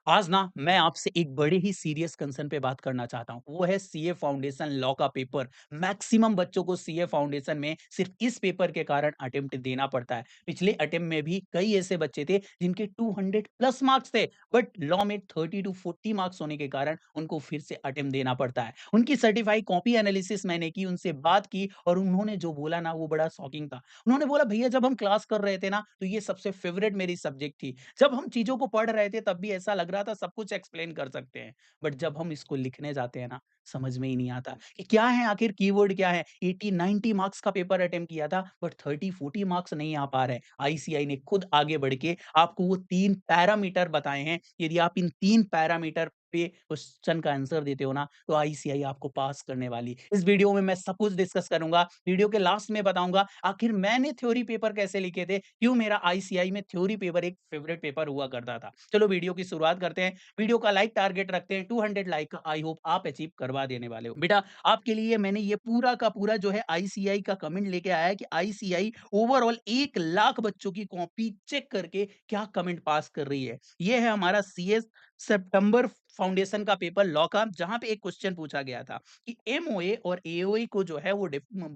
आज ना मैं आपसे एक बड़े ही सीरियस कंसर्न पे बात करना चाहता हूँ। वो है सीए फाउंडेशन लॉ का पेपर। मैक्सिमम बच्चों को सीए फाउंडेशन में सिर्फ़ इस पेपर के कारण अटेम्प्ट देना पड़ता है। पिछले अटेम्प्ट में भी कई ऐसे बच्चे थे जिनके 200 प्लस मार्क्स थे, बट लॉ में 30 टू 40 मार्क्स होने के कारण उनको फिर से अटेम्प्ट देना पड़ता है। उनकी सर्टिफाइड कॉपी एनालिसिस मैंने की, उनसे बात की और उन्होंने जो बोला ना वो बड़ा शॉकिंग था। उन्होंने बोला, भैया जब हम क्लास कर रहे थे ना तो ये सबसे फ़ेवरेट मेरी सब्जेक्ट थी। जब हम चीज़ों को पढ़ रहे थे तब भी ऐसा लग रहा था सब कुछ एक्सप्लेन कर सकते हैं। बट जब हम इसको लिखने जाते हैं ना, समझ में ही नहीं आता कि क्या है आखिर कीवर्ड क्या है? 80-90 मार्क्स का पेपर अटेम्प्ट किया था बट 30-40 मार्क्स नहीं आ पा रहे हैं। आईसीएआई ने खुद आगे बढ़ के आपको वो 3 पैरामीटर बताए हैं। यदि आप इन 3 पैरामीटर पे क्वेश्चन का आंसर देते हो ना, तो आईसीएआई आपको पास करने वाली है। इस वीडियो में मैं सब कुछ डिस्कस करूँगा। वीडियो के लास्ट में बताऊँगा आखिर मैंने थ्योरी पेपर कैसे लिखे थे, क्यों मेरा आईसीएआई में थ्योरी पेपर एक फेवरेट पेपर हुआ करता था। चलो वीडियो की शुरुआत करते हैं। वीडियो का लाइक टारगेट रखते हैं 200 लाइक का। आई होप आप अचीव करवा देने वाले हो। बेटा आपके लिए मैंने ये पूरा का पूरा जो है आईसीएआई का कमेंट लेके आया है कि आईसीएआई ओवरऑल 1 लाख बच्चों की कॉपी चेक करके क्या कमेंट पास कर रही है। ये है हमारा सीएस सितंबर फाउंडेशन का पेपर लॉ का, जहाँ पे एक क्वेश्चन पूछा गया था कि एमओए और एओए को जो है वो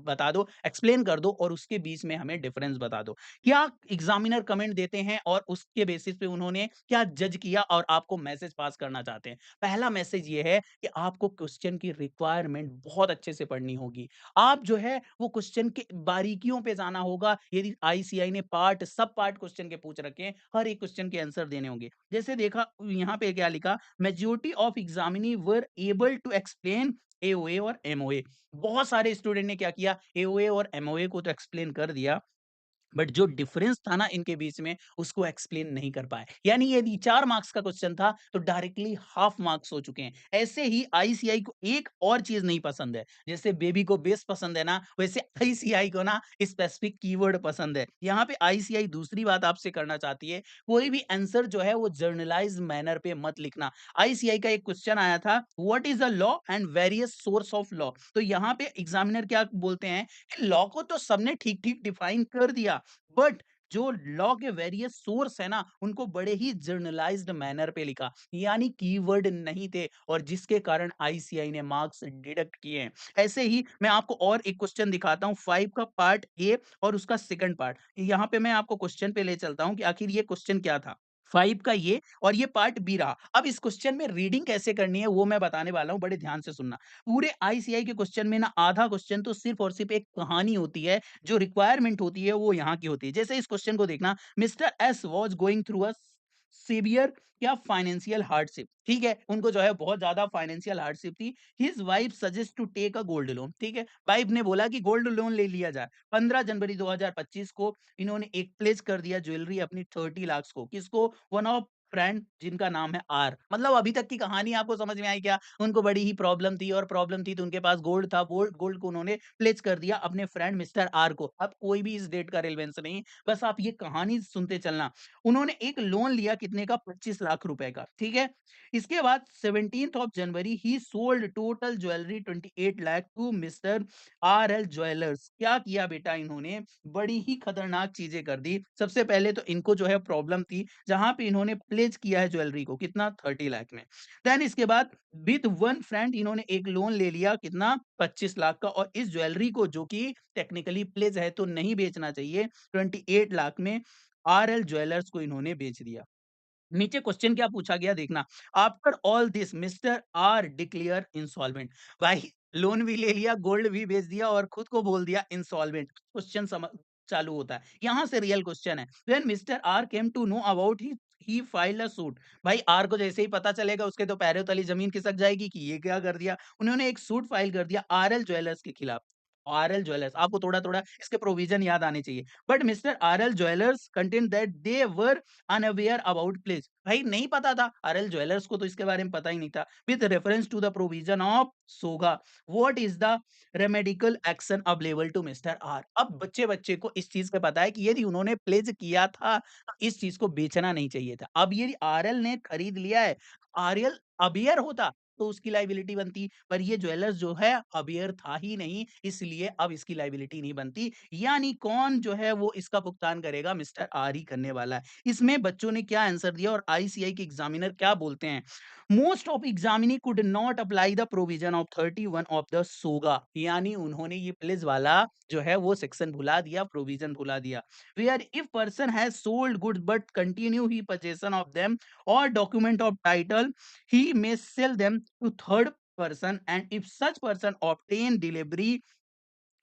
बता दो, एक्सप्लेन कर दो और उसके बीच में हमें डिफरेंस बता दो। क्या एग्जामिनर कमेंट देते हैं और उसके बेसिस पे उन्होंने क्या जज किया और आपको मैसेज पास करना चाहते हैं। पहला मैसेज ये है कि आपको क्वेश्चन की रिक्वायरमेंट बहुत अच्छे से पढ़नी होगी। आप जो है वो क्वेश्चन के बारीकियों पे जाना होगा। यदि आईसीआई ने पार्ट सब पार्ट क्वेश्चन के पूछ रखे हैं, हर एक क्वेश्चन के आंसर देने होंगे। जैसे देखा यहाँ पे क्या लिखा, majority of examinee were able to explain AOA और एमओए। बहुत सारे स्टूडेंट ने क्या किया, एओए और एमओए को तो एक्सप्लेन कर दिया, बट जो डिफरेंस था ना इनके बीच में उसको एक्सप्लेन नहीं कर पाए। यानी यदि 4 मार्क्स का क्वेश्चन था तो डायरेक्टली हाफ मार्क्स हो चुके हैं। ऐसे ही आईसीआई को एक और चीज़ नहीं पसंद है। जैसे बेबी को बेस पसंद है ना, वैसे आईसीआई को ना स्पेसिफिक कीवर्ड पसंद है। यहाँ पे आईसीआई दूसरी बात आपसे करना चाहती है, कोई भी आंसर जो है वो जर्नलाइज्ड मैनर पे मत लिखना। आईसीआई का एक क्वेश्चन आया था, what is the law and various source of law? तो यहाँ पे एग्जामिनर क्या बोलते हैं कि लॉ को तो सबने ठीक-ठीक डिफाइन कर दिया, बट जो लॉ के वेरियस सोर्स है ना उनको बड़े ही जर्नलाइज्ड मैनर पे लिखा, यानी कीवर्ड नहीं थे और जिसके कारण आईसीआई ने मार्क्स डिडक्ट किए हैं। ऐसे ही मैं आपको और एक क्वेश्चन दिखाता हूँ 5 का पार्ट ए और उसका सेकंड पार्ट। यहाँ पे मैं आपको क्वेश्चन पे ले चलता हूँ कि आखिर ये क्वेश्चन क्या था। 5 का ये और ये पार्ट बी रहा। अब इस क्वेश्चन में रीडिंग कैसे करनी है वो मैं बताने वाला हूँ, बड़े ध्यान से सुनना। पूरे आईसीआई के क्वेश्चन में ना आधा क्वेश्चन तो सिर्फ और सिर्फ एक कहानी होती है, जो रिक्वायरमेंट होती है वो यहाँ की होती है। जैसे इस क्वेश्चन को देखना, mister S was going through a severe क्या फाइनेंशियल हार्डशिप, ठीक है? उनको जो है बहुत ज़्यादा फाइनेंशियल हार्डशिप थी। His wife suggest to take a gold loan, ठीक है? वाइफ ने बोला कि गोल्ड लोन ले लिया जाए। 15 जनवरी 2025 को इन्होंने एक प्लेस कर दिया ज्वेलरी अपनी 30 लाख को। किसको? वन ऑफ फ्रेंड जिनका नाम है आर। मतलब अभी तक की कहानी आपको समझ में आई क्या? उनको बड़ी ही प्रॉब्लम थी और प्रॉब्लम थी तो उनके पास गोल्ड था। गोल्ड गोल्ड को उन्होंने प्लेस कर दिया अपने फ्रेंड मिस्टर आर को। अब कोई भी इस डेट का रिलेवेंस नहीं, बस आप ये कहानी सुनते चलना। उन्होंने एक लोन लिया कितने का? 25 लाख रुपए का, ठीक है? इसके बाद 17th ऑफ जनवरी ही sold total jewellery 28 lakh to mister RL jewellers. क्या किया बेटा इन्होंने? बड़ी ही खतरनाक चीजें कर दी। सबसे पहले तो इनको जो है प्रॉब्लम थी, जहां पे इन्होंने प्लेज किया है ज्वेलरी को कितना? 30 लाख में। देन इसके बाद विद वन फ्रेंड इन्होंने एक लोन ले लिया कितना? 25 लाख का, और इस ज्वेलरी को जो कि टेक्निकली प्लेज है तो नहीं बेचना चाहिए, 28 लाख में आरएल ज्वेलर्स को इन्होंने बेच दिया। नीचे क्वेश्चन क्या पूछा गया देखना, after all this mister R declare insolvent. भाई लोन भी ले लिया, गोल्ड भी बेच दिया और खुद को बोल दिया इंसॉल्वेंट। क्वेश्चन समझ चालू होता है, यहाँ से रियल क्वेश्चन है। When mister R came to know about he filed a suit. भाई आर को जैसे ही पता चलेगा उसके तो पैरों तली जमीन खिसक जाएगी कि ये क्या कर दिया। उन्होंने एक सूट फाइल कर दिया आरएल ज्वेलर्स के खिलाफ। आरएल ज्वेलर्स आपको थोड़ा थोड़ा इसके प्रोविजन याद आने चाहिए, but mister RL jewellers contain that they were unaware about place. भाई नहीं पता था, आरएल ज्वेलर्स को तो इसके बारे में पता ही नहीं था। With reference to the provision of SOGA, what is the remedial action available to mister R. अब बच्चे बच्चे को इस चीज का पता है कि यदि उन्होंने प्लेज किया था तो इस चीज को बेचना नहीं चाहिए था। अब यदि आरएल ने खरीद लिया है, आरएल अबियर होता तो उसकी लायबिलिटी बनती, पर ये ज्वेलर्स जो है अवेयर था ही नहीं, इसलिए अब इसकी लायबिलिटी नहीं बनती। यानी कौन जो है वो इसका भुगतान करेगा? मिस्टर आर ही करने वाला है। इसमें बच्चों ने क्या आंसर दिया और आईसीआई के एग्जामिनर क्या बोलते हैं? Most of examinee could not apply the provision of 31 of the SOGA, यानी उन्होंने ये प्लीज वाला जो है वो सेक्शन भुला दिया, प्रोविजन भुला दिया। Where if person has sold goods but continue he possession of them or document of title, he may sell them to third person, and if such person obtain delivery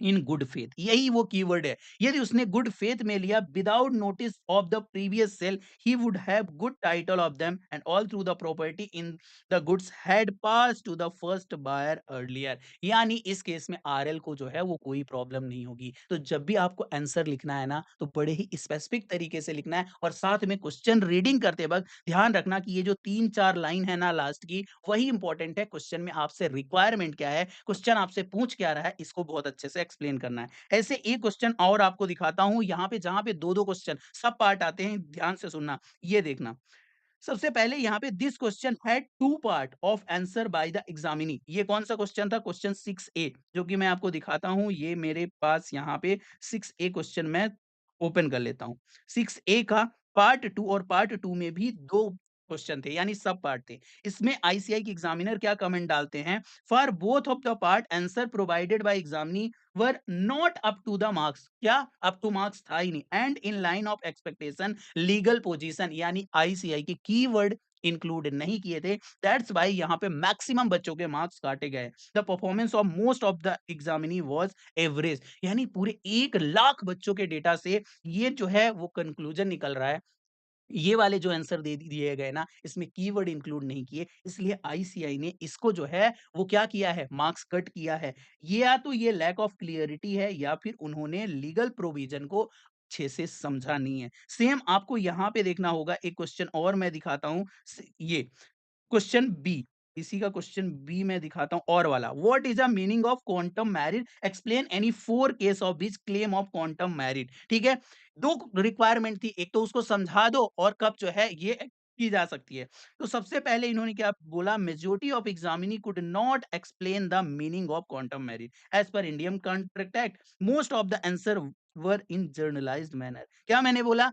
in good faith, यही वो keyword है। यदि उसने good faith में लिया without notice of the previous sale, he would have good title of them and all through the property in the goods had pass to the first buyer earlier. यानी इस case में RL को जो है वो कोई प्रॉब्लम नहीं होगी। तो जब भी आपको आंसर लिखना है ना, तो बड़े ही स्पेसिफिक तरीके से लिखना है और साथ में क्वेश्चन रीडिंग करते वक्त ध्यान रखना कि ये जो 3-4 लाइन है ना लास्ट की, वही इंपॉर्टेंट है। क्वेश्चन में आपसे रिक्वायरमेंट क्या है, क्वेश्चन आपसे पूछ क्या रहा है, इसको बहुत अच्छे से एक्सप्लेन करना है। ऐसे एक क्वेश्चन और आपको दिखाता हूँ, यहाँ पे जहाँ पे 2-2 क्वेश्चन सब पार्ट आते हैं, ध्यान से सुनना। ये देखना, सबसे पहले यहाँ पे this question had two part of answer by the examinee. ये कौन सा क्वेश्चन था? क्वेश्चन 6A, जो कि मैं आपको दिखाता हूँ। ये मेरे पास यहाँ पे 6A क्वेश्चन मैं ओपन कर लेता हूँ। 6A का पार्ट 2 और पार्ट 2 में भी 2 क्वेश्चन थे, यानी सब पार्ट थे। इसमें आईसीआई के एग्जामिनर क्या कमेंट डालते हैं? For both of the part answer provided by examinee were not up to the marks. क्या अप टू मार्क्स था ही नहीं, and in line of expectation legal position, यानी आईसीआई के कीवर्ड इंक्लूड नहीं किए थे। दैट्स व्हाई यहाँ पे मैक्सिमम बच्चों के मार्क्स काटे गए। The performance of most of the examinee was average, यानी पूरे 1 लाख बच्चों के डेटा से ये जो है वो कंक्लूजन निकल रहा है। ये वाले जो आंसर दे दिए गए ना, इसमें कीवर्ड इंक्लूड नहीं किए, इसलिए आईसीआई ने इसको जो है वो क्या किया है? मार्क्स कट किया है। ये या तो ये लैक ऑफ क्लियरिटी है या फिर उन्होंने लीगल प्रोविजन को अच्छे से समझा नहीं है। सेम आपको यहाँ पे देखना होगा, एक क्वेश्चन और मैं दिखाता हूँ। ये क्वेश्चन बी, इसी का क्वेश्चन बी मैं दिखाता हूं और वाला। What is the meaning of quantum married? Explain any 4 case of which claim of quantum married. ठीक है, 2 रिक्वायरमेंट थी, एक तो उसको समझा दो और कब जो है ये की जा सकती है। तो सबसे पहले इन्होंने क्या बोला? Majority of examinee could not explain the meaning of quantum meruit as per Indian contract act. Most of the answer were in generalised manner. क्या मैंने बोला?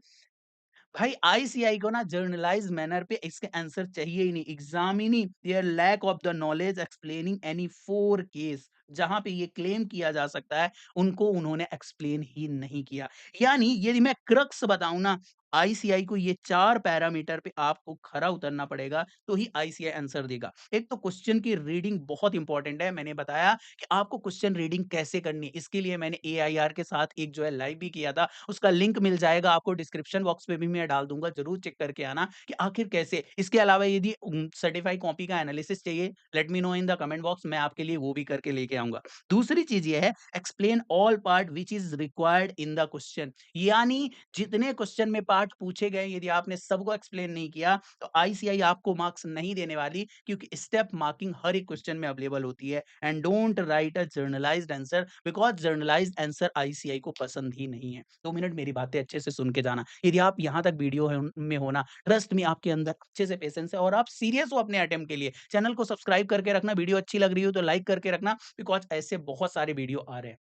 भाई आईसीआई को ना जर्नलाइज्ड मैनर पे इसके आंसर चाहिए ही नहीं। Examinee their lack of the knowledge explaining any 4 case, जहां पे ये क्लेम किया जा सकता है, उनको उन्होंने एक्सप्लेन ही नहीं किया। यानी यदि मैं क्रक्स बताऊं ना, आईसीआई को ये 4 पैरामीटर पे आपको खरा उतरना पड़ेगा, तो ही आईसीआई आंसर देगा। एक तो क्वेश्चन की रीडिंग बहुत इंपॉर्टेंट है। मैंने बताया कि आपको क्वेश्चन रीडिंग कैसे करनी है, इसके लिए मैंने एआईआर के साथ एक जो है लाइव भी किया था, उसका लिंक मिल जाएगा आपको डिस्क्रिप्शन बॉक्स में भी मैं डाल दूंगा, जरूर चेक करके आना कि आखिर कैसे। इसके अलावा यदि सर्टिफाइड कॉपी का एनालिसिस चाहिए, let me know in the comment box, मैं आपके लिए वो भी करके लेके आऊंगा। दूसरी चीज ये है, explain all part which is required in the question, यानी जितने क्वेश्चन में पार्ट पूछे गए यदि आपने सबको एक्सप्लेन नहीं किया, तो आईसीआई आपको मार्क्स नहीं देने वाली, क्योंकि स्टेप मार्किंग हर एक क्वेश्चन में अवेलेबल होती है। And don't write a generalised answer because generalised answer ICI को पसंद ही नहीं है। 2 मिनट मेरी बातें अच्छे से सुन के जाना। यदि आप यहाँ तक वीडियो में हो ना, ट्रस्ट में आपके अंदर अच्छे से पेशेंस है और आप सीरियस हो अपने अटेम्प्ट के लिए, चैनल को सब्सक्राइब करके रखना। वीडियो अच्छी लग रही हो तो लाइक करके रखना, बिकॉज ऐसे बहुत सारे वीडियो आ रहे हैं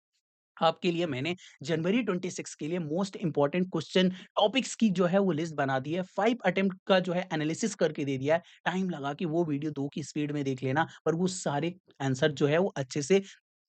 आपके लिए। मैंने जनवरी 26 के लिए मोस्ट इंपॉर्टेंट क्वेश्चन टॉपिक्स की जो है वो लिस्ट बना दी है। 5 अटेम्प्ट का जो है एनालिसिस करके दे दिया है। टाइम लगा कि वो वीडियो 2 की स्पीड में देख लेना, पर वो सारे आंसर जो है वो अच्छे से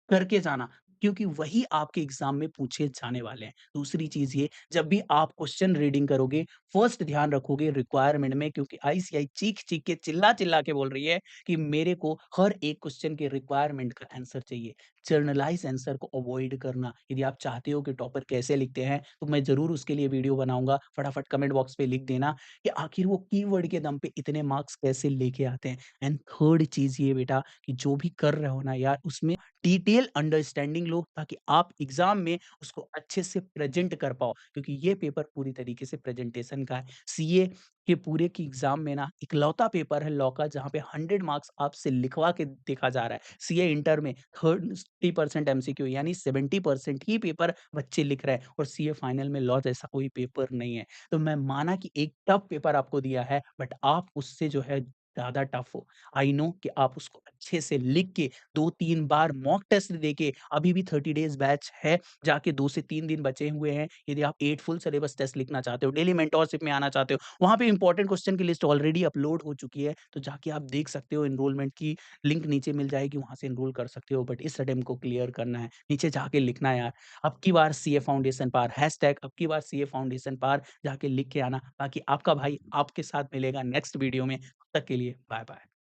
करके जाना, क्योंकि वही आपके एग्जाम में पूछे जाने वाले हैं। दूसरी चीज़ ये, जब भी आप क्वेश्चन रीडिंग करोगे, फर्स्ट ध्यान रखोगे रिक्वायरमेंट में, क्योंकि आईसीआई चीख-चीख के, चिल्ला-चिल्ला के बोल रही है कि मेरे को हर एक क्वेश्चन के रिक्वायरमेंट का आंसर चाहिए। जर्नलाइज़ आंसर को अवॉइड करना। यदि आप चाहते हो कि टॉपर कैसे लिखते हैं, तो मैं ज़रूर उसके लिए वीडियो बनाऊँगा। फटाफट कमेंट बॉक्स पे लिख देना कि आखिर वो कीवर्ड के दम पे इतने मार्क्स कैसे लेके आते हैं। एंड थर्ड चीज़ ये बेटा, कि जो भी कर रहे हो ना यार, उसमें डिटेल अंडरस्टैंडिंग लो, ताकि आप एग्जाम में उसको अच्छे से प्रेजेंट कर पाओ, क्योंकि ये पेपर पूरी तरीके से प्रेजेंटेशन का है। सीए के पूरे की एग्जाम में ना इकलौता पेपर है लॉ का, जहाँ पे 100 मार्क्स आपसे लिखवा के देखा जा रहा है। सीए इंटर में 30% एमसीक्यू, यानी 70% ही पेपर बच्चे लिख रहे हैं, और सीए फाइनल में लॉ जैसा कोई पेपर नहीं है। तो मैं माना कि एक टफ पेपर आपको दिया है, बट आप उससे जो है ज़्यादा टफ हो। आई नो कि आप उसको अच्छे से लिख के 2-3 बार मॉक टेस्ट देके अभी भी 30 डेज़ बैच है, जाके 2 से 3 दिन बचे हुए हैं। यदि आप 8 फुल सिलेबस टेस्ट लिखना चाहते हो, डेली मेंटोरशिप में आना चाहते हो, वहाँ पे इम्पोर्टेंट क्वेश्चन की लिस्ट ऑलरेडी अपलोड हो चुकी है, तो जाके आप देख सकते हो एनरोलमेंट की लिंक नीचे मिल जाएगी, वहाँ से एनरोल कर सकते हो। बट इस अटेम्प्ट को क्लियर करना है, नीचे जाके लिखना है यार, अब की बार सीए फाउंडेशन पार, हैशटैग अब की बार सीए फाउंडेशन पार जाके लिख के आना। बाकी आपका भाई आपके साथ मिलेगा नेक्स्ट वीडियो में, तब तक के लिए बाय-बाय।